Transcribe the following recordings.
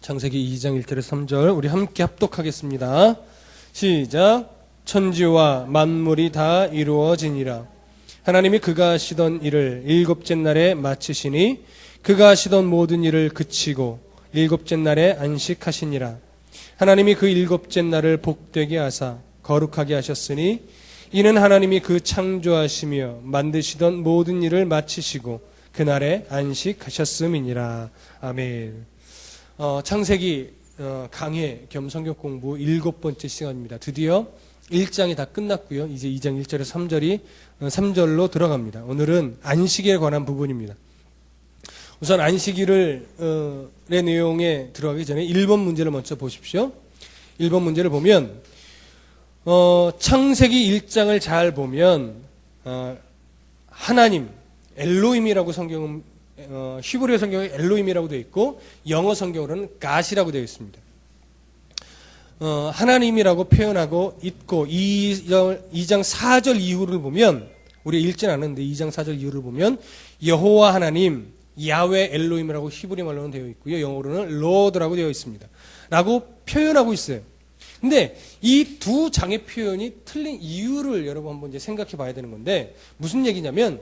창세기 2장 1절에서 3절 우리 함께 합독하겠습니다. 시작. 천지와 만물이 다 이루어지니라. 하나님이 그가 하시던 일을 일곱째 날에 마치시니 그가 하시던 모든 일을 그치고 일곱째 날에 안식하시니라. 하나님이 그 일곱째 날을 복되게 하사 거룩하게 하셨으니 이는 하나님이 그 창조하시며 만드시던 모든 일을 마치시고 그날에 안식하셨음이니라. 아멘. 창세기 강해 겸 성경 공부 7번째 시간입니다. 드디어 1장이 다 끝났고요. 이제 2장 1절에서 3절로 들어갑니다. 오늘은 안식일에 관한 부분입니다. 우선 안식일의 내용에 들어가기 전에 1번 문제를 먼저 보십시오. 1번 문제를 보면 창세기 1장을 잘 보면 하나님, 엘로힘이라고 성경은 히브리어 성경에 엘로힘이라고 되어 있고 영어 성경으로는 갓이라고 되어 있습니다. 하나님이라고 표현하고 있고 2장 4절 이후를 보면 우리 읽진 않는데 2장 4절 이후를 보면 여호와 하나님, 야훼 엘로힘이라고 히브리 말로는 되어 있고요. 영어로는 로드라고 되어 있습니다. 라고 표현하고 있어요. 근데 이 두 장의 표현이 틀린 이유를 여러분 한번 이제 생각해 봐야 되는 건데 무슨 얘기냐면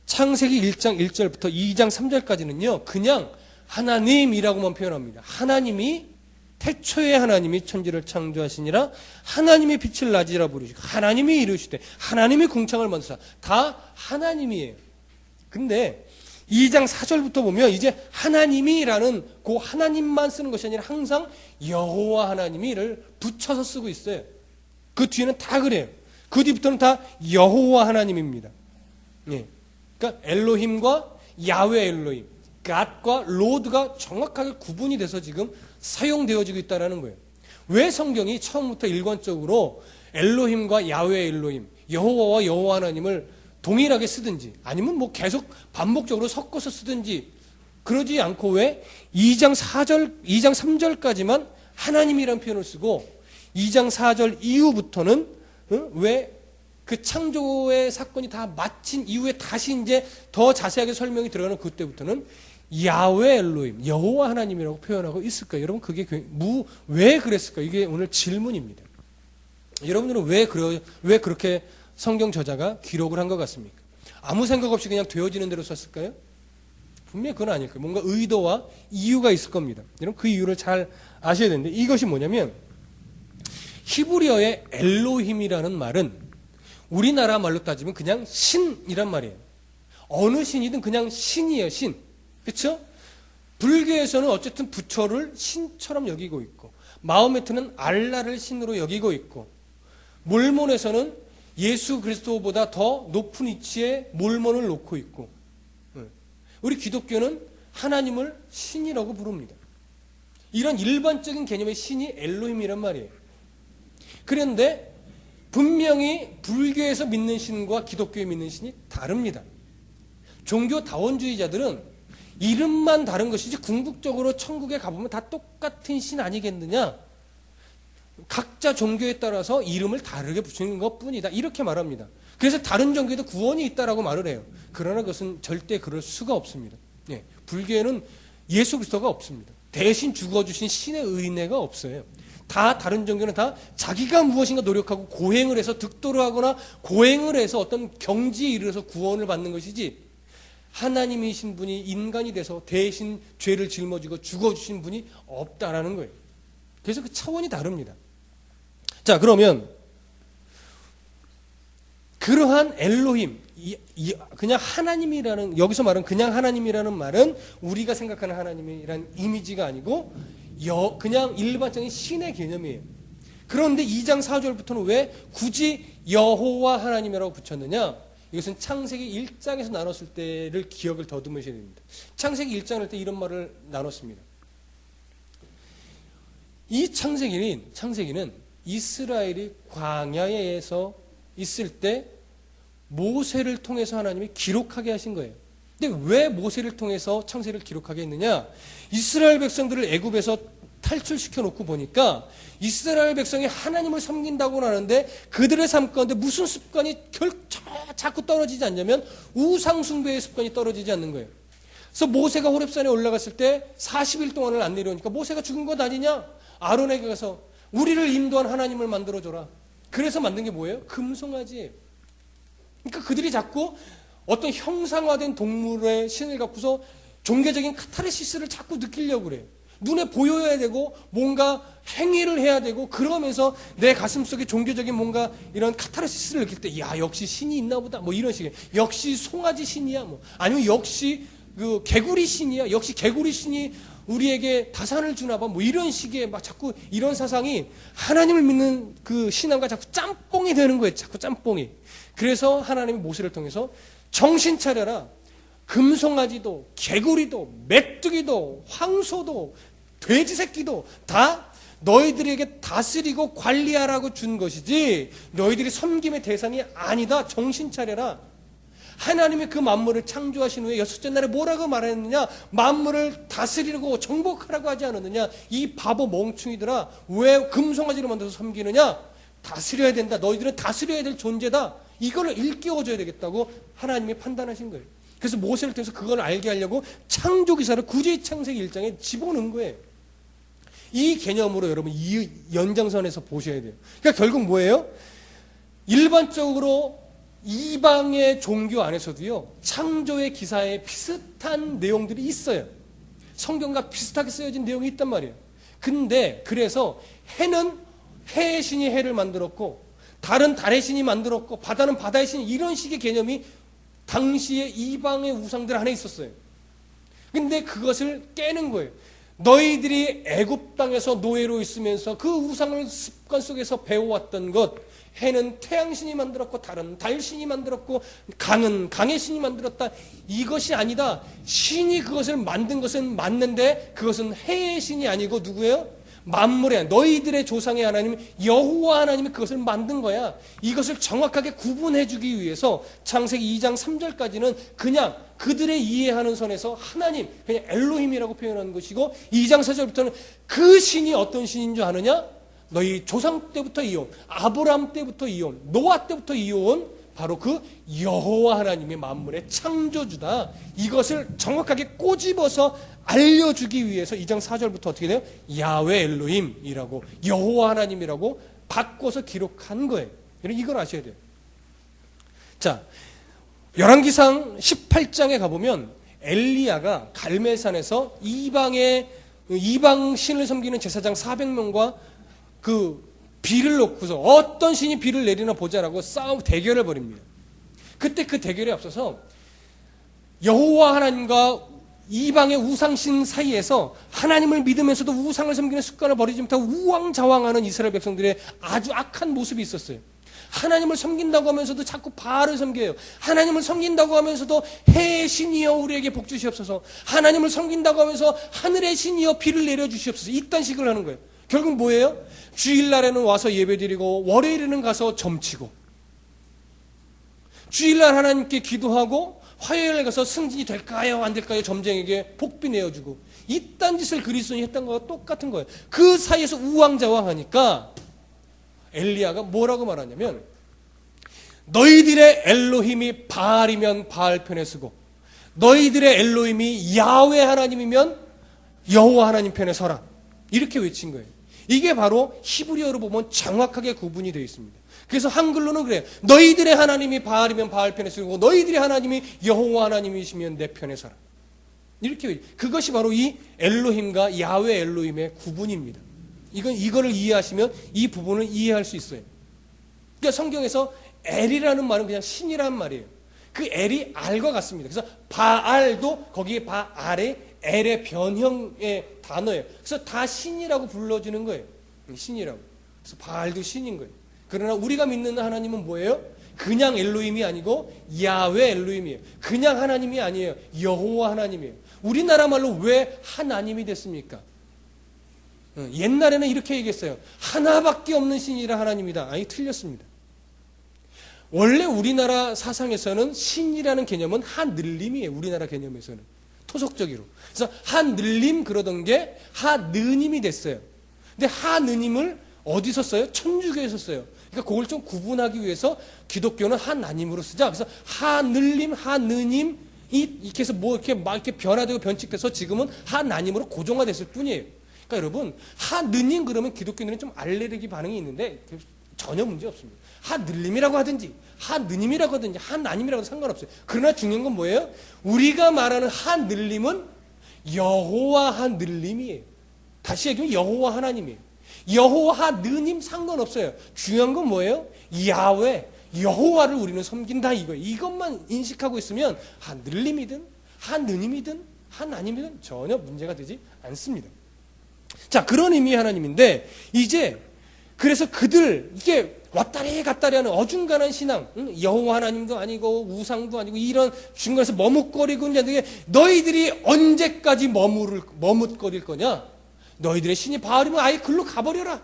창세기 1장 1절부터 2장 3절까지는요, 그냥 하나님이라고만 표현합니다. 하나님이, 태초에 하나님이 천지를 창조하시니라, 하나님이 빛을 낮이라 부르시고, 하나님이 이루시되, 하나님이 궁창을 만드사. 다 하나님이에요. 근데 2장 4절부터 보면 이제 하나님이라는 그 하나님만 쓰는 것이 아니라 항상 여호와 하나님이를 붙여서 쓰고 있어요. 그 뒤에는 다 그래요. 그 뒤부터는 다 여호와 하나님입니다. 예. 그러니까 엘로힘과 야훼 엘로힘, 갓과 로드가 정확하게 구분이 돼서 지금 사용되어지고 있다는 거예요. 왜 성경이 처음부터 일관적으로 엘로힘과 야훼 엘로힘, 여호와와 여호와 하나님을 동일하게 쓰든지 아니면 뭐 계속 반복적으로 섞어서 쓰든지 그러지 않고 왜 2장 3절까지만 하나님이라는 표현을 쓰고 2장 4절 이후부터는 왜 그 창조의 사건이 다 마친 이후에 다시 이제 더 자세하게 설명이 들어가는 그때부터는 야훼 엘로힘, 여호와 하나님이라고 표현하고 있을까요? 여러분 그게 왜 그랬을까요? 이게 오늘 질문입니다. 여러분들은 왜 그렇게 성경 저자가 기록을 한 것 같습니까? 아무 생각 없이 그냥 되어지는 대로 썼을까요? 분명히 그건 아닐 거예요. 뭔가 의도와 이유가 있을 겁니다. 여러분 그 이유를 잘 아셔야 되는데 이것이 뭐냐면 히브리어의 엘로힘이라는 말은 우리나라 말로 따지면 그냥 신이란 말이에요. 어느 신이든 그냥 신이에요. 신. 그렇죠? 불교에서는 어쨌든 부처를 신처럼 여기고 있고 마호메트는 알라를 신으로 여기고 있고 몰몬에서는 예수 그리스도보다 더 높은 위치에 몰몬을 놓고 있고 우리 기독교는 하나님을 신이라고 부릅니다. 이런 일반적인 개념의 신이 엘로힘이란 말이에요. 그런데 분명히 불교에서 믿는 신과 기독교에 믿는 신이 다릅니다. 종교 다원주의자들은 이름만 다른 것이지 궁극적으로 천국에 가보면 다 똑같은 신 아니겠느냐? 각자 종교에 따라서 이름을 다르게 붙이는 것뿐이다. 이렇게 말합니다. 그래서 다른 종교에도 구원이 있다라고 말을 해요. 그러나 그것은 절대 그럴 수가 없습니다. 예, 불교에는 예수 그리스도가 없습니다. 대신 죽어주신 신의 은혜가 없어요. 다 다른 종교는 다 자기가 무엇인가 노력하고 고행을 해서 득도를 하거나 고행을 해서 어떤 경지에 이르러서 구원을 받는 것이지 하나님이신 분이 인간이 돼서 대신 죄를 짊어지고 죽어주신 분이 없다라는 거예요. 그래서 그 차원이 다릅니다. 자, 그러면 그러한 엘로힘, 그냥 하나님이라는, 여기서 말은 그냥 하나님이라는 말은 우리가 생각하는 하나님이라는 이미지가 아니고 그냥 일반적인 신의 개념이에요. 그런데 2장 4절부터는 왜 굳이 여호와 하나님이라고 붙였느냐? 이것은 창세기 1장에서 나눴을 때를 기억을 더듬으셔야 됩니다. 창세기 1장을 할 때 이런 말을 나눴습니다. 이 창세기는 이스라엘이 광야에서 있을 때 모세를 통해서 하나님이 기록하게 하신 거예요. 근데 왜 모세를 통해서 창세기를 기록하게 했느냐? 이스라엘 백성들을 애굽에서 탈출시켜 놓고 보니까 이스라엘 백성이 하나님을 섬긴다고 하는데 그들의 삶 가운데 무슨 습관이 자꾸 떨어지지 않냐면 우상 숭배의 습관이 떨어지지 않는 거예요. 그래서 모세가 호렙산에 올라갔을 때 40일 동안을 안 내려오니까 모세가 죽은 것 아니냐? 아론에게 가서 우리를 인도한 하나님을 만들어줘라. 그래서 만든 게 뭐예요? 금송아지. 그러니까 그들이 자꾸 어떤 형상화된 동물의 신을 갖고서 종교적인 카타르시스를 자꾸 느끼려고 그래요. 눈에 보여야 되고 뭔가 행위를 해야 되고 그러면서 내 가슴 속에 종교적인 뭔가 이런 카타르시스를 느낄 때 야 역시 신이 있나 보다 뭐 이런 식의 역시 송아지 신이야 뭐 아니면 역시 그 개구리 신이야 역시 개구리 신이 우리에게 다산을 주나 봐 뭐 이런 식의 막 자꾸 이런 사상이 하나님을 믿는 그 신앙과 자꾸 짬뽕이 되는 거예요. 자꾸 짬뽕이. 그래서 하나님이 모세를 통해서 정신 차려라. 금송아지도 개구리도 메뚜기도 황소도 돼지 새끼도 다 너희들에게 다스리고 관리하라고 준 것이지 너희들이 섬김의 대상이 아니다. 정신 차려라. 하나님이 그 만물을 창조하신 후에 여섯째 날에 뭐라고 말했느냐? 만물을 다스리고 정복하라고 하지 않았느냐? 이 바보 멍충이들아 왜 금송아지를 만들어서 섬기느냐? 다스려야 된다. 너희들은 다스려야 될 존재다. 이걸 일깨워줘야 되겠다고 하나님이 판단하신 거예요. 그래서 모세를 통해서 그걸 알게 하려고 창조기사를 구제의 창세기 1장에 집어넣은 거예요. 이 개념으로 여러분 이 연장선에서 보셔야 돼요. 그러니까 결국 뭐예요? 일반적으로 이방의 종교 안에서도요 창조의 기사에 비슷한 내용들이 있어요. 성경과 비슷하게 쓰여진 내용이 있단 말이에요. 근데 그래서 해는 해의 신이 해를 만들었고 달은 달의 신이 만들었고 바다는 바다의 신이 이런 식의 개념이 당시에 이방의 우상들 안에 있었어요. 근데 그것을 깨는 거예요. 너희들이 애굽 땅에서 노예로 있으면서 그 우상을 습관 속에서 배워왔던 것 해는 태양신이 만들었고 달은 달신이 만들었고 강은 강의 신이 만들었다. 이것이 아니다. 신이 그것을 만든 것은 맞는데 그것은 해의 신이 아니고 누구예요? 만물의 너희들의 조상의 하나님 여호와 하나님이 그것을 만든 거야. 이것을 정확하게 구분해주기 위해서 창세기 2장 3절까지는 그냥 그들의 이해하는 선에서 하나님 그냥 엘로힘이라고 표현하는 것이고 2장 4절부터는 그 신이 어떤 신인 줄 아느냐? 너희 조상 때부터 이어온 아브라함 때부터 이어온 노아 때부터 이어온 바로 그 여호와 하나님의 만물의 창조주다. 이것을 정확하게 꼬집어서 알려주기 위해서 2장 4절부터 어떻게 돼요? 야훼 엘로힘이라고 여호와 하나님이라고 바꿔서 기록한 거예요. 이걸 아셔야 돼요. 자, 열왕기상 18장에 가보면 엘리야가 갈멜산에서 이방 신을 섬기는 제사장 400명과 그 비를 놓고서 어떤 신이 비를 내리나 보자라고 대결을 벌입니다. 그때 그 대결에 앞서서 여호와 하나님과 이방의 우상신 사이에서 하나님을 믿으면서도 우상을 섬기는 습관을 버리지 못하고 우왕좌왕하는 이스라엘 백성들의 아주 악한 모습이 있었어요. 하나님을 섬긴다고 하면서도 자꾸 바알을 섬겨요. 하나님을 섬긴다고 하면서도 해의 신이여 우리에게 복 주시옵소서. 하나님을 섬긴다고 하면서 하늘의 신이여 비를 내려주시옵소서. 이딴 식을 하는 거예요. 결국 뭐예요? 주일날에는 와서 예배드리고 월요일에는 가서 점치고 주일날 하나님께 기도하고 화요일에 가서 승진이 될까요 안 될까요 점쟁에게 복비 내어주고 이딴 짓을 그리스도인이 했던 거와 똑같은 거예요. 그 사이에서 우왕좌왕하니까 엘리야가 뭐라고 말하냐면 너희들의 엘로힘이 바알이면 바알 편에 서고 너희들의 엘로힘이 야훼 하나님이면 여호와 하나님 편에 서라. 이렇게 외친 거예요. 이게 바로 히브리어로 보면 정확하게 구분이 되어 있습니다. 그래서 한글로는 그래요. 너희들의 하나님이 바알이면 바알 편에 서고 너희들의 하나님이 여호와 하나님이시면 내 편에 서라. 이렇게 그것이 바로 이 엘로힘과 야훼 엘로힘의 구분입니다. 이거를 이해하시면 이 부분을 이해할 수 있어요. 그러니까 성경에서 엘이라는 말은 그냥 신이란 말이에요. 그 엘이 알과 같습니다. 그래서 바알도 거기에 바알의 엘의 변형의 단어예요. 그래서 다 신이라고 불러주는 거예요. 신이라고. 그래서 바알도 신인 거예요. 그러나 우리가 믿는 하나님은 뭐예요? 그냥 엘로힘이 아니고 야훼 엘로힘이에요. 그냥 하나님이 아니에요. 여호와 하나님이에요. 우리나라 말로 왜 하나님이 됐습니까? 옛날에는 이렇게 얘기했어요. 하나밖에 없는 신이라 하나님이다. 아니 틀렸습니다. 원래 우리나라 사상에서는 신이라는 개념은 하늘림이에요. 우리나라 개념에서는. 토속적으로. 그래서 하늘림 그러던 게 하느님이 됐어요. 근데 하느님을 어디서 써요? 천주교에서 써요. 그러니까 그걸 좀 구분하기 위해서 기독교는 하나님으로 쓰자. 그래서 하늘림, 하느님, 이렇게 해서 뭐 이렇게 막 이렇게 변화되고 변칙돼서 지금은 하나님으로 고정화됐을 뿐이에요. 그러니까 여러분, 하느님 그러면 기독교인들은 좀 알레르기 반응이 있는데 전혀 문제 없습니다. 하늘님이라고 하든지 하느님이라고 하든지 하나님이라고 해도 상관없어요. 그러나 중요한 건 뭐예요? 우리가 말하는 하늘님은 여호와 하늘님이에요. 다시 얘기하면 여호와 하나님이에요. 여호와 하느님 상관없어요. 중요한 건 뭐예요? 야훼, 여호와를 우리는 섬긴다 이거예요. 이것만 인식하고 있으면 하늘님이든 하느님이든 하나님이든 전혀 문제가 되지 않습니다. 자, 그런 의미의 하나님인데 이제 그래서 그들 이게 왔다리 갔다리 하는 어중간한 신앙, 여호와 하나님도 아니고 우상도 아니고 이런 중간에서 머뭇거리고 있는데 너희들이 언제까지 머뭇거릴 거냐? 너희들의 신이 바알이면 아예 글로 가버려라.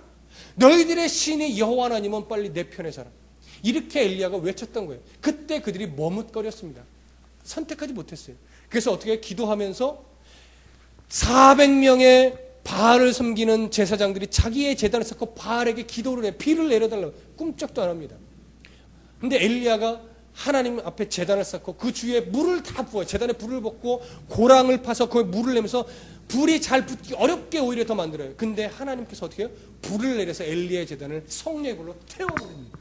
너희들의 신이 여호와 하나님은 빨리 내 편에 서라. 이렇게 엘리야가 외쳤던 거예요. 그때 그들이 머뭇거렸습니다. 선택하지 못했어요. 그래서 어떻게 기도하면서 400명의 바알을 섬기는 제사장들이 자기의 제단을 쌓고 바알에게 기도를 해. 비를 내려달라고 꿈쩍도 안 합니다. 근데 엘리야가 하나님 앞에 제단을 쌓고 그 주위에 물을 다 부어요. 제단에 불을 붓고 고랑을 파서 거기에 물을 내면서 불이 잘 붙기 어렵게 오히려 더 만들어요. 근데 하나님께서 어떻게 해요? 불을 내려서 엘리야의 제단을 성령의 불로 태워버립니다.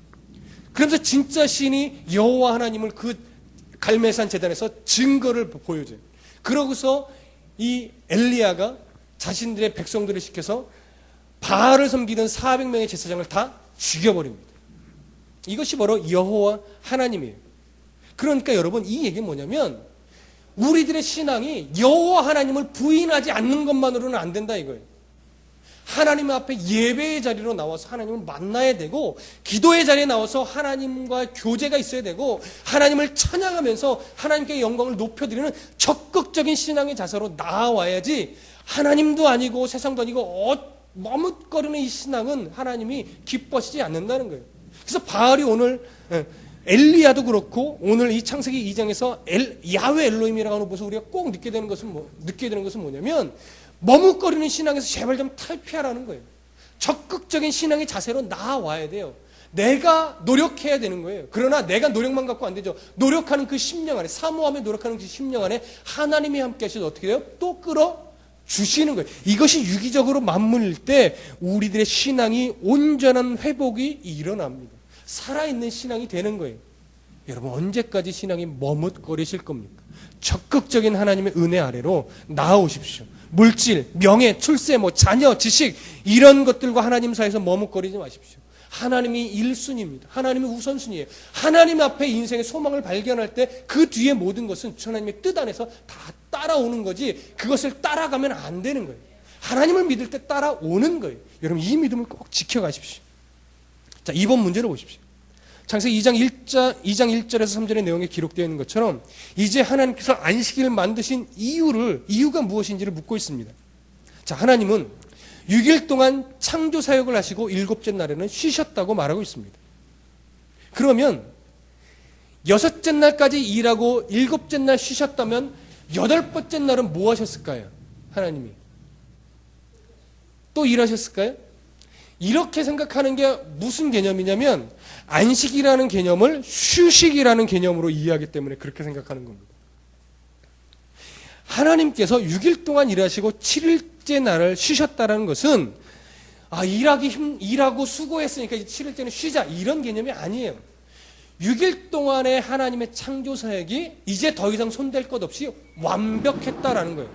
그러면서 진짜 신이 여호와 하나님을 그 갈멜산 제단에서 증거를 보여줘요. 그러고서 이 엘리야가 자신들의 백성들을 시켜서 바알을 섬기던 400명의 제사장을 다 죽여버립니다. 이것이 바로 여호와 하나님이에요. 그러니까 여러분, 이 얘기는 뭐냐면 우리들의 신앙이 여호와 하나님을 부인하지 않는 것만으로는 안 된다 이거예요. 하나님 앞에 예배의 자리로 나와서 하나님을 만나야 되고, 기도의 자리에 나와서 하나님과 교제가 있어야 되고, 하나님을 찬양하면서 하나님께 영광을 높여드리는 적극적인 신앙의 자세로 나와야지, 하나님도 아니고 세상도 아니고 머뭇거리는 이 신앙은 하나님이 기뻐하시지 않는다는 거예요. 그래서 바알이 오늘 엘리야도 그렇고 오늘 이 창세기 2장에서 야훼 엘로힘이라고 하는 것을 우리가 꼭 느끼게 되는 것은 뭐냐면 머뭇거리는 신앙에서 제발 좀 탈피하라는 거예요. 적극적인 신앙의 자세로 나와야 돼요. 내가 노력해야 되는 거예요. 그러나 내가 노력만 갖고 안 되죠. 노력하는 그 심령 안에, 사모하며 노력하는 그 심령 안에 하나님이 함께 하셔서 어떻게 돼요? 또 끌어주시는 거예요. 이것이 유기적으로 맞물릴 때 우리들의 신앙이 온전한 회복이 일어납니다. 살아있는 신앙이 되는 거예요. 여러분, 언제까지 신앙이 머뭇거리실 겁니까? 적극적인 하나님의 은혜 아래로 나아오십시오. 물질, 명예, 출세, 자녀, 지식 이런 것들과 하나님 사이에서 머뭇거리지 마십시오. 하나님이 1순위입니다. 하나님이 우선순위예요. 하나님 앞에 인생의 소망을 발견할 때 그 뒤에 모든 것은 하나님의 뜻 안에서 다 따라오는 거지, 그것을 따라가면 안 되는 거예요. 하나님을 믿을 때 따라오는 거예요. 여러분, 이 믿음을 꼭 지켜가십시오. 자, 2번 문제를 보십시오. 창세기 2장 1절에서 3절의 내용에 기록되어 있는 것처럼 이제 하나님께서 안식일을 만드신 이유가 무엇인지를 묻고 있습니다. 자, 하나님은 6일 동안 창조 사역을 하시고 7째 날에는 쉬셨다고 말하고 있습니다. 그러면 6째 날까지 일하고 7째 날 쉬셨다면 8번째 날은 뭐 하셨을까요? 하나님이 또 일하셨을까요? 이렇게 생각하는 게 무슨 개념이냐면 안식이라는 개념을 휴식이라는 개념으로 이해하기 때문에 그렇게 생각하는 겁니다. 하나님께서 6일 동안 일하시고 7일째 날을 쉬셨다는 것은 일하고 수고했으니까 7일째는 쉬자 이런 개념이 아니에요. 6일 동안의 하나님의 창조 사역이 이제 더 이상 손댈 것 없이 완벽했다라는 거예요.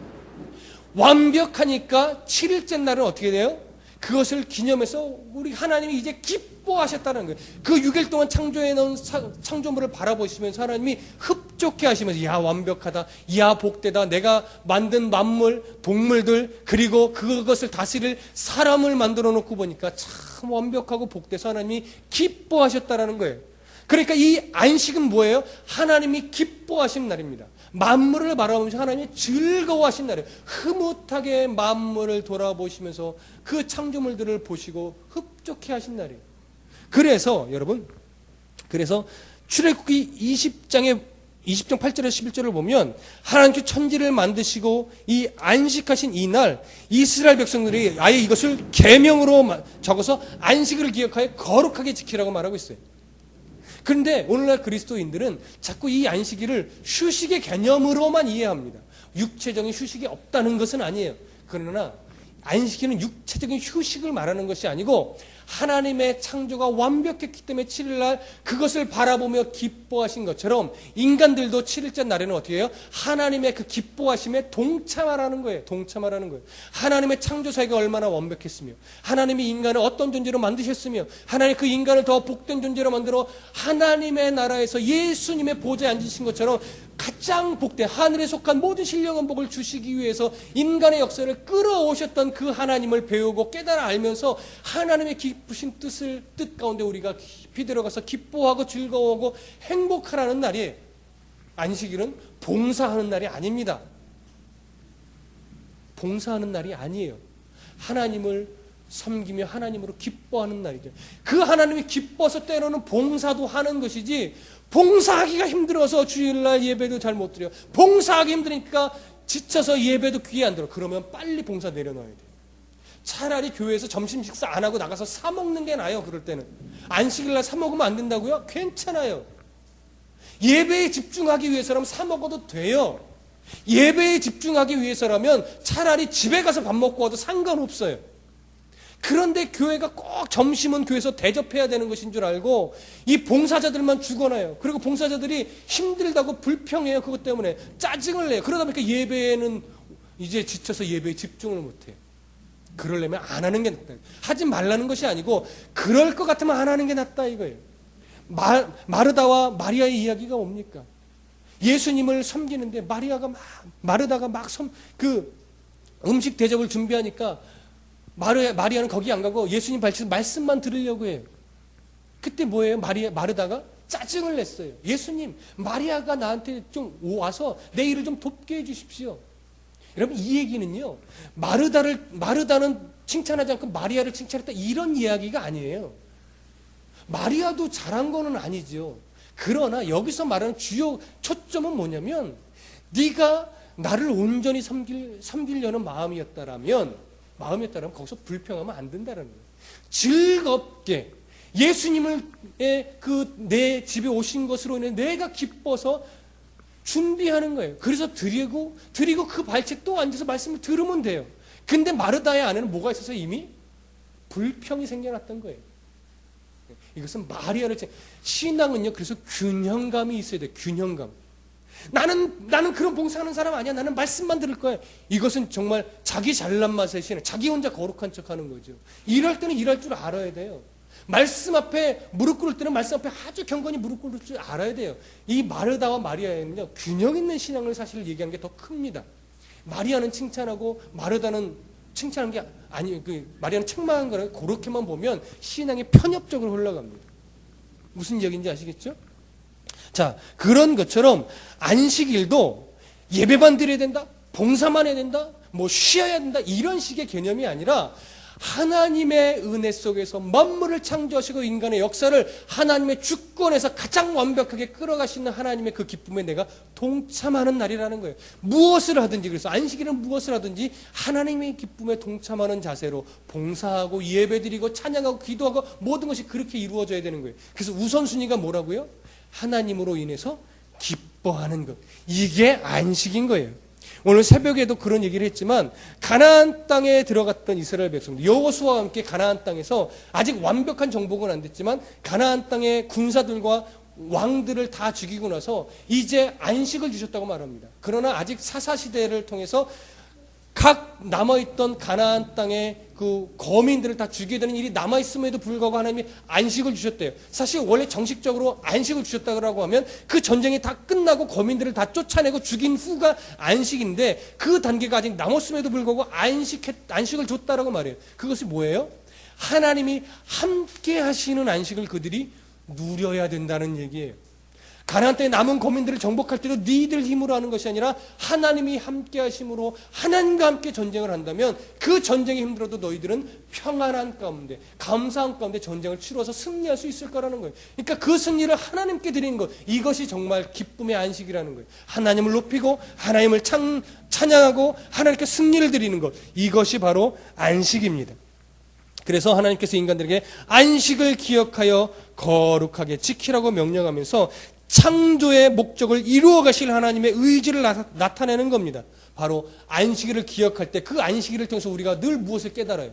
완벽하니까 7일째 날은 어떻게 돼요? 그것을 기념해서 우리 하나님이 이제 기뻐하셨다는 거예요. 그 6일 동안 창조해 놓은 창조물을 바라보시면서 하나님이 흡족해 하시면서 야, 완벽하다, 야, 복되다, 내가 만든 만물, 동물들, 그리고 그것을 다스릴 사람을 만들어 놓고 보니까 참 완벽하고 복돼서 하나님이 기뻐하셨다라는 거예요. 그러니까 이 안식은 뭐예요? 하나님이 기뻐하신 날입니다. 만물을 바라보면서 하나님이 즐거워하신 날이에요. 흐뭇하게 만물을 돌아보시면서 그 창조물들을 보시고 흡족해 하신 날이에요. 그래서 여러분, 출애굽기 20장 8절에서 11절을 보면 하나님께 천지를 만드시고 이 안식하신 이 날 이스라엘 백성들이 아예 이것을 계명으로 적어서 안식을 기억하여 거룩하게 지키라고 말하고 있어요. 그런데 오늘날 그리스도인들은 자꾸 이 안식일을 휴식의 개념으로만 이해합니다. 육체적인 휴식이 없다는 것은 아니에요. 그러나 안식일은 육체적인 휴식을 말하는 것이 아니고 하나님의 창조가 완벽했기 때문에 7일날 그것을 바라보며 기뻐하신 것처럼 인간들도 7일째 날에는 어떻게 해요? 하나님의 그 기뻐하심에 동참하라는 거예요. 동참하라는 거예요. 하나님의 창조사가 얼마나 완벽했으며 하나님이 인간을 어떤 존재로 만드셨으며 하나님 그 인간을 더 복된 존재로 만들어 하나님의 나라에서 예수님의 보좌에 앉으신 것처럼 가장 복된 하늘에 속한 모든 신령한 복을 주시기 위해서 인간의 역사를 끌어오셨던 그 하나님을 배우고 깨달아 알면서 하나님의 깊으신 뜻 가운데 우리가 깊이 들어가서 기뻐하고 즐거워하고 행복하라는 날이에요. 안식일은 봉사하는 날이 아닙니다. 봉사하는 날이 아니에요. 하나님을 섬기며 하나님으로 기뻐하는 날이죠. 그 하나님이 기뻐서 때로는 봉사도 하는 것이지 봉사하기가 힘들어서 주일날 예배도 잘 못 드려. 봉사하기 힘드니까 지쳐서 예배도 귀에 안 들어. 그러면 빨리 봉사 내려놔야 돼요. 차라리 교회에서 점심 식사 안 하고 나가서 사 먹는 게 나아요. 그럴 때는. 안식일날 사 먹으면 안 된다고요? 괜찮아요. 예배에 집중하기 위해서라면 사 먹어도 돼요. 예배에 집중하기 위해서라면 차라리 집에 가서 밥 먹고 와도 상관없어요. 그런데 교회가 꼭 점심은 교회에서 대접해야 되는 것인 줄 알고 이 봉사자들만 죽어나요. 그리고 봉사자들이 힘들다고 불평해요. 그것 때문에 짜증을 내요. 그러다 보니까 예배에는 이제 지쳐서 예배에 집중을 못해요. 그러려면 안 하는 게 낫다. 하지 말라는 것이 아니고 그럴 것 같으면 안 하는 게 낫다 이거예요. 마르다와 마리아의 이야기가 뭡니까? 예수님을 섬기는데 마르다가 그 음식 대접을 준비하니까 마리아는 거기 안 가고 예수님 발치는 말씀만 들으려고 해요. 그때 뭐예요? 마르다가 짜증을 냈어요. 예수님, 마리아가 나한테 좀 와서 내 일을 좀 돕게 해주십시오. 여러분 이 얘기는요. 마르다는 칭찬하지 않고 마리아를 칭찬했다 이런 이야기가 아니에요. 마리아도 잘한 거는 아니죠. 그러나 여기서 말하는 주요 초점은 뭐냐면 네가 나를 온전히 섬기려는 마음이었다라면 거기서 불평하면 안 된다는 거예요. 즐겁게 예수님을 내 집에 오신 것으로 인해 내가 기뻐서 준비하는 거예요. 그래서 드리고 그 발치에 또 앉아서 말씀을 들으면 돼요. 근데 마르다의 안에는 뭐가 있어서 이미 불평이 생겨났던 거예요. 이것은 마리아를 신앙은요. 그래서 균형감이 있어야 돼요. 균형감. 나는 그런 봉사하는 사람 아니야. 나는 말씀만 들을 거야. 이것은 정말 자기 잘난 맛의 신앙. 자기 혼자 거룩한 척하는 거죠. 일할 때는 일할 줄 알아야 돼요. 말씀 앞에 무릎 꿇을 때는 말씀 앞에 아주 경건히 무릎 꿇을 줄 알아야 돼요. 이 마르다와 마리아에는요. 균형 있는 신앙을 사실 얘기한 게 더 큽니다. 마리아는 칭찬하고 마르다는 칭찬한 게 아니 마리아는 책망한 거를 그렇게만 보면 신앙이 편협적으로 흘러갑니다. 무슨 이야기인지 아시겠죠? 자, 그런 것처럼 안식일도 예배만 드려야 된다, 봉사만 해야 된다, 뭐 쉬어야 된다 이런 식의 개념이 아니라 하나님의 은혜 속에서 만물을 창조하시고 인간의 역사를 하나님의 주권에서 가장 완벽하게 끌어가시는 하나님의 그 기쁨에 내가 동참하는 날이라는 거예요. 무엇을 하든지, 그래서 안식일은 무엇을 하든지 하나님의 기쁨에 동참하는 자세로 봉사하고 예배드리고 찬양하고 기도하고 모든 것이 그렇게 이루어져야 되는 거예요. 그래서 우선순위가 뭐라고요? 하나님으로 인해서 기뻐하는 것. 이게 안식인 거예요. 오늘 새벽에도 그런 얘기를 했지만 가나안 땅에 들어갔던 이스라엘 백성들 여호수아와 함께 가나안 땅에서 아직 완벽한 정복은 안 됐지만 가나안 땅의 군사들과 왕들을 다 죽이고 나서 이제 안식을 주셨다고 말합니다. 그러나 아직 사사시대를 통해서 각 남아있던 가나안 땅의 그 거민들을 다 죽이게 되는 일이 남아있음에도 불구하고 하나님이 안식을 주셨대요. 사실 원래 정식적으로 안식을 주셨다고 하면 그 전쟁이 다 끝나고 거민들을 다 쫓아내고 죽인 후가 안식인데 그 단계가 아직 남았음에도 불구하고 안식을 줬다라고 말해요. 그것이 뭐예요? 하나님이 함께 하시는 안식을 그들이 누려야 된다는 얘기예요. 가나안 땅에 남은 거민들을 정복할 때도 너희들 힘으로 하는 것이 아니라 하나님이 함께 하심으로 하나님과 함께 전쟁을 한다면 그 전쟁이 힘들어도 너희들은 평안한 가운데 감사한 가운데 전쟁을 치러서 승리할 수 있을 거라는 거예요. 그러니까 그 승리를 하나님께 드리는 것, 이것이 정말 기쁨의 안식이라는 거예요. 하나님을 높이고 하나님을 찬양하고 하나님께 승리를 드리는 것, 이것이 바로 안식입니다. 그래서 하나님께서 인간들에게 안식을 기억하여 거룩하게 지키라고 명령하면서 창조의 목적을 이루어 가실 하나님의 의지를 나타내는 겁니다. 바로 안식일을 기억할 때 그 안식일을 통해서 우리가 늘 무엇을 깨달아요?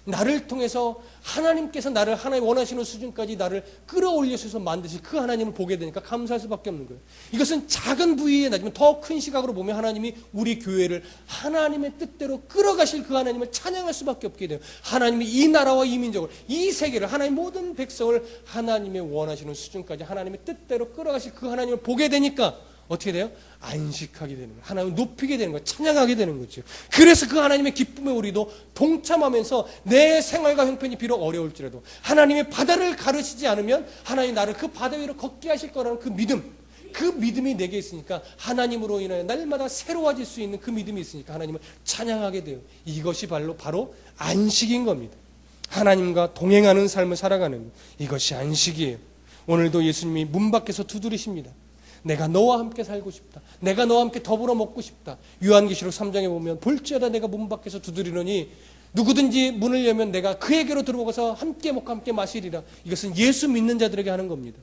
나를 통해서 하나님께서 나를 하나님 원하시는 수준까지 나를 끌어올려서 만드신 그 하나님을 보게 되니까 감사할 수밖에 없는 거예요. 이것은 작은 부위에 나지만 더 큰 시각으로 보면 하나님이 우리 교회를 하나님의 뜻대로 끌어가실 그 하나님을 찬양할 수밖에 없게 돼요. 하나님이 이 나라와 이 민족을, 이 세계를, 하나님 모든 백성을 하나님의 원하시는 수준까지 하나님의 뜻대로 끌어가실 그 하나님을 보게 되니까 어떻게 돼요? 안식하게 되는 거예요. 하나님을 높이게 되는 거예요. 찬양하게 되는 거죠. 그래서 그 하나님의 기쁨에 우리도 동참하면서 내 생활과 형편이 비록 어려울지라도 하나님의 바다를 가르치지 않으면 하나님 나를 그 바다 위로 걷게 하실 거라는 그 믿음, 그 믿음이 내게 있으니까 하나님으로 인하여 날마다 새로워질 수 있는 그 믿음이 있으니까 하나님을 찬양하게 돼요. 이것이 바로 안식인 겁니다. 하나님과 동행하는 삶을 살아가는 이것이 안식이에요. 오늘도 예수님이 문 밖에서 두드리십니다. 내가 너와 함께 살고 싶다. 내가 너와 함께 더불어 먹고 싶다. 요한계시록 3장에 보면 볼지어다 내가 문 밖에서 두드리노니 누구든지 문을 열면 내가 그에게로 들어가서 함께 먹고 함께 마시리라. 이것은 예수 믿는 자들에게 하는 겁니다.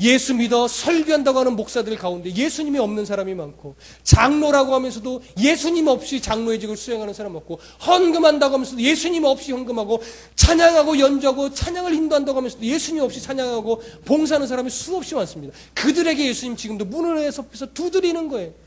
예수 믿어 설교한다고 하는 목사들 가운데 예수님이 없는 사람이 많고, 장로라고 하면서도 예수님 없이 장로의 직을 수행하는 사람 없고, 헌금한다고 하면서도 예수님 없이 헌금하고, 찬양하고 연주하고 찬양을 인도한다고 하면서도 예수님 없이 찬양하고 봉사하는 사람이 수없이 많습니다. 그들에게 예수님 지금도 문을 해서 두드리는 거예요.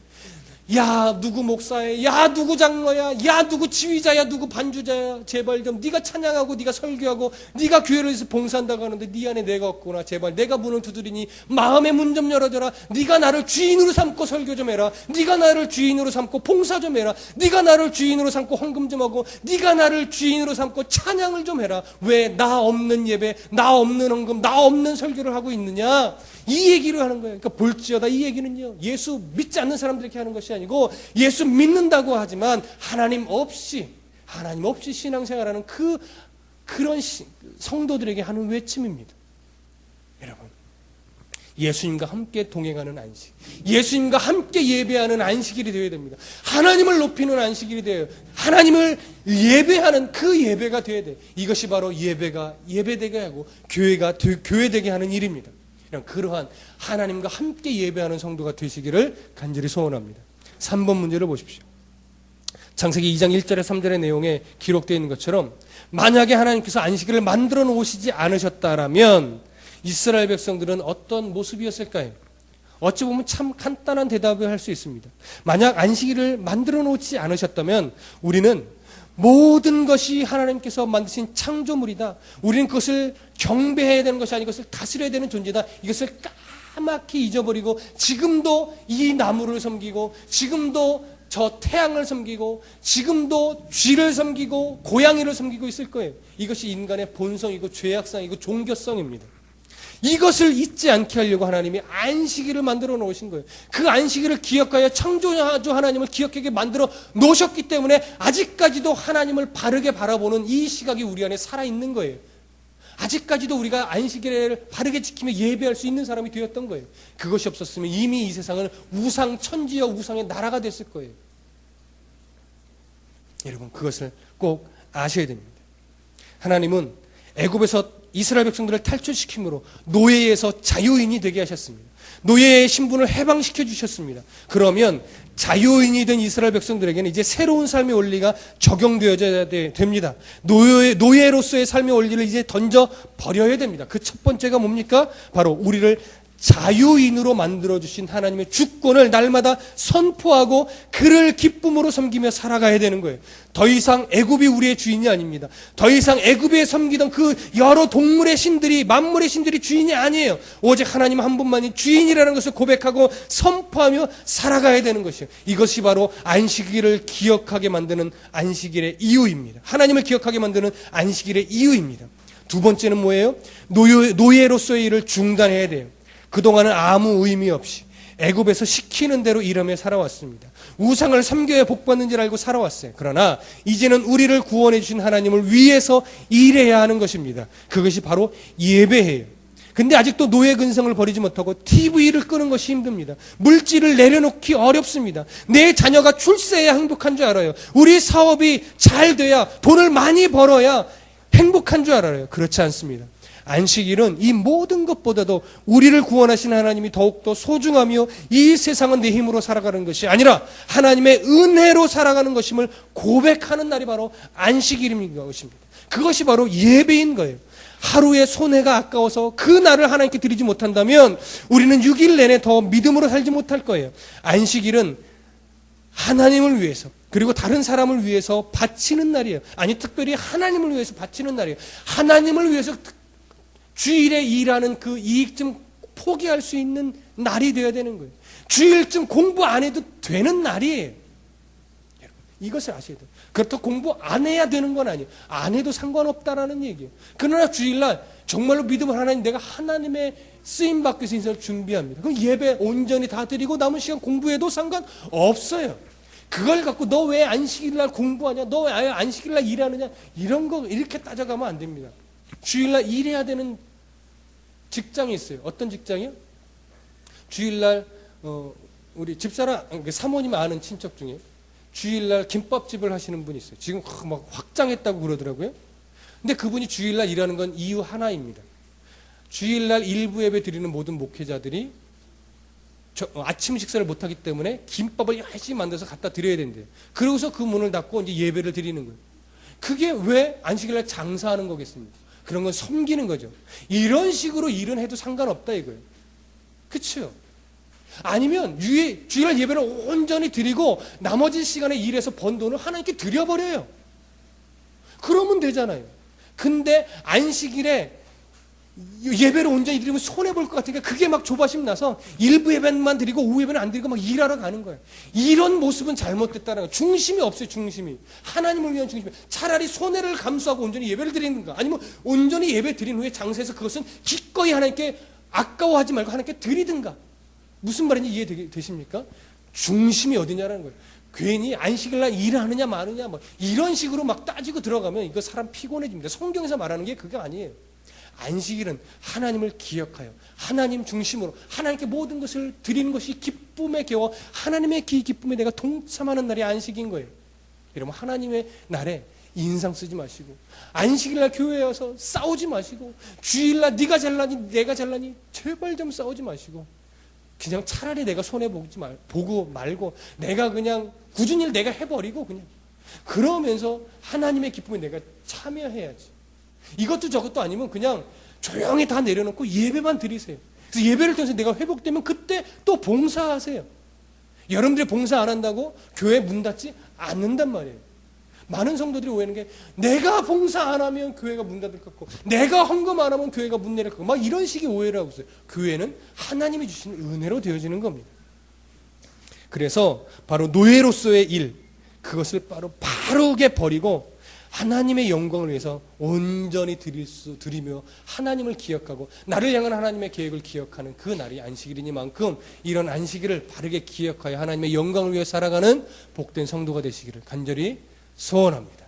야 누구 목사야, 야 누구 장로야, 야 누구 지휘자야, 누구 반주자야, 제발 좀 네가 찬양하고 네가 설교하고 네가 교회를 위해서 봉사한다고 하는데 네 안에 내가 없구나. 제발 내가 문을 두드리니 마음의 문 좀 열어줘라. 네가 나를 주인으로 삼고 설교 좀 해라. 네가 나를 주인으로 삼고 봉사 좀 해라. 네가 나를 주인으로 삼고 헌금 좀 하고, 네가 나를 주인으로 삼고 찬양을 좀 해라. 왜 나 없는 예배, 나 없는 헌금, 나 없는 설교를 하고 있느냐, 이 얘기를 하는 거예요. 그러니까 볼지어다, 이 얘기는요, 예수 믿지 않는 사람들에게 하는 것이 아니고 예수 믿는다고 하지만 하나님 없이 신앙생활하는 그런 성도들에게 하는 외침입니다. 여러분, 예수님과 함께 동행하는 안식, 예수님과 함께 예배하는 안식일이 되어야 됩니다. 하나님을 높이는 안식일이 되어요. 하나님을 예배하는 그 예배가 되어야 돼요. 이것이 바로 예배가 예배되게 하고 교회가 교회되게 하는 일입니다. 그러한 하나님과 함께 예배하는 성도가 되시기를 간절히 소원합니다. 3번 문제를 보십시오. 창세기 2장 1절에 3절의 내용에 기록되어 있는 것처럼 만약에 하나님께서 안식일을 만들어 놓으시지 않으셨다라면 이스라엘 백성들은 어떤 모습이었을까요? 어찌 보면 참 간단한 대답을 할 수 있습니다. 만약 안식일을 만들어 놓지 않으셨다면 우리는 모든 것이 하나님께서 만드신 창조물이다. 우리는 그것을 경배해야 되는 것이 아니고 그것을 다스려야 되는 존재다. 이것을 까맣게 잊어버리고 지금도 이 나무를 섬기고, 지금도 저 태양을 섬기고, 지금도 쥐를 섬기고 고양이를 섬기고 있을 거예요. 이것이 인간의 본성이고 죄악성이고 종교성입니다. 이것을 잊지 않게 하려고 하나님이 안식일을 만들어 놓으신 거예요. 그 안식일을 기억하여 창조주 하나님을 기억하게 만들어 놓으셨기 때문에 아직까지도 하나님을 바르게 바라보는 이 시각이 우리 안에 살아있는 거예요. 아직까지도 우리가 안식일을 바르게 지키며 예배할 수 있는 사람이 되었던 거예요. 그것이 없었으면 이미 이 세상은 우상 천지여 우상의 나라가 됐을 거예요. 여러분, 그것을 꼭 아셔야 됩니다. 하나님은 애굽에서 이스라엘 백성들을 탈출시킴으로 노예에서 자유인이 되게 하셨습니다. 노예의 신분을 해방시켜 주셨습니다. 그러면 자유인이 된 이스라엘 백성들에게는 이제 새로운 삶의 원리가 적용되어야 됩니다. 노예로서의 삶의 원리를 이제 던져 버려야 됩니다. 그 첫 번째가 뭡니까? 바로 우리를 자유인으로 만들어주신 하나님의 주권을 날마다 선포하고 그를 기쁨으로 섬기며 살아가야 되는 거예요. 더 이상 애굽이 우리의 주인이 아닙니다. 더 이상 애굽에 섬기던 그 여러 동물의 신들이, 만물의 신들이 주인이 아니에요. 오직 하나님 한 분만이 주인이라는 것을 고백하고 선포하며 살아가야 되는 것이에요. 이것이 바로 안식일을 기억하게 만드는 안식일의 이유입니다. 하나님을 기억하게 만드는 안식일의 이유입니다. 두 번째는 뭐예요? 노예로서의 일을 중단해야 돼요. 그동안은 아무 의미 없이 애굽에서 시키는 대로 일하며 살아왔습니다. 우상을 섬겨야 복받는 줄 알고 살아왔어요. 그러나 이제는 우리를 구원해 주신 하나님을 위해서 일해야 하는 것입니다. 그것이 바로 예배예요. 근데 아직도 노예 근성을 버리지 못하고 TV를 끄는 것이 힘듭니다. 물질을 내려놓기 어렵습니다. 내 자녀가 출세해야 행복한 줄 알아요. 우리 사업이 잘 돼야, 돈을 많이 벌어야 행복한 줄 알아요. 그렇지 않습니다. 안식일은 이 모든 것보다도 우리를 구원하신 하나님이 더욱더 소중하며 이 세상은 내 힘으로 살아가는 것이 아니라 하나님의 은혜로 살아가는 것임을 고백하는 날이 바로 안식일인 것입니다. 그것이 바로 예배인 거예요. 하루의 손해가 아까워서 그 날을 하나님께 드리지 못한다면 우리는 6일 내내 더 믿음으로 살지 못할 거예요. 안식일은 하나님을 위해서, 그리고 다른 사람을 위해서 바치는 날이에요. 아니, 특별히 하나님을 위해서 바치는 날이에요. 하나님을 위해서 주일에 일하는 그 이익 좀 포기할 수 있는 날이 되어야 되는 거예요. 주일쯤 공부 안 해도 되는 날이에요. 여러분, 이것을 아셔야 돼요. 그렇다고 공부 안 해야 되는 건 아니에요. 안 해도 상관없다라는 얘기예요. 그러나 주일날 정말로 믿음을 하나님, 내가 하나님의 쓰임 받기 위해서 인생을 준비합니다. 그럼 예배 온전히 다 드리고 남은 시간 공부해도 상관없어요. 그걸 갖고 너 왜 안식일날 공부하냐, 너 왜 안식일날 일하느냐, 이런 거 이렇게 따져가면 안 됩니다. 주일날 일해야 되는 직장이 있어요. 어떤 직장이요? 주일날 우리 집사람, 사모님 아는 친척 중에 주일날 김밥집을 하시는 분이 있어요. 지금 막 확장했다고 그러더라고요. 근데 그분이 주일날 일하는 건 이유 하나입니다. 주일날 일부 예배 드리는 모든 목회자들이 아침 식사를 못하기 때문에 김밥을 열심히 만들어서 갖다 드려야 된대요. 그러고서 그 문을 닫고 이제 예배를 드리는 거예요. 그게 왜 안식일날 장사하는 거겠습니까? 그런 건 섬기는 거죠. 이런 식으로 일은 해도 상관없다 이거예요. 그렇죠? 아니면 주일날 예배를 온전히 드리고 나머지 시간에 일해서 번 돈을 하나님께 드려버려요. 그러면 되잖아요. 근데 안식일에 예배를 온전히 드리면 손해볼 것 같으니까 그게 막 조바심 나서 일부 예배만 드리고 오후 예배는 안 드리고 막 일하러 가는 거예요. 이런 모습은 잘못됐다는 거예요. 중심이 없어요. 중심이. 하나님을 위한 중심이. 차라리 손해를 감수하고 온전히 예배를 드리는 거, 아니면 온전히 예배 드린 후에 장사해서 그것은 기꺼이 하나님께 아까워하지 말고 하나님께 드리든가. 무슨 말인지 이해되십니까? 중심이 어디냐라는 거예요. 괜히 안식일날 일하느냐 마느냐 뭐 이런 식으로 막 따지고 들어가면 이거 사람 피곤해집니다. 성경에서 말하는 게 그게 아니에요. 안식일은 하나님을 기억하여 하나님 중심으로 하나님께 모든 것을 드리는 것이 기쁨에 겨워 하나님의 기쁨에 내가 동참하는 날이 안식인 거예요. 여러분, 하나님의 날에 인상 쓰지 마시고, 안식일날 교회에 와서 싸우지 마시고, 주일날 네가 잘나니 내가 잘나니 제발 좀 싸우지 마시고, 그냥 차라리 내가 보고 말고 내가 그냥 굳은 일 내가 해버리고 그냥 그러면서 하나님의 기쁨에 내가 참여해야지. 이것도 저것도 아니면 그냥 조용히 다 내려놓고 예배만 드리세요. 그래서 예배를 통해서 내가 회복되면 그때 또 봉사하세요. 여러분들이 봉사 안 한다고 교회 문 닫지 않는단 말이에요. 많은 성도들이 오해하는 게 내가 봉사 안 하면 교회가 문 닫을 것 같고 내가 헌금 안 하면 교회가 문 내릴 것 같고 막 이런 식의 오해를 하고 있어요. 교회는 하나님이 주시는 은혜로 되어지는 겁니다. 그래서 바로 노예로서의 일, 그것을 바르게 버리고 하나님의 영광을 위해서 온전히 드리며 하나님을 기억하고 나를 향한 하나님의 계획을 기억하는 그 날이 안식일이니만큼 이런 안식일을 바르게 기억하여 하나님의 영광을 위해 살아가는 복된 성도가 되시기를 간절히 소원합니다.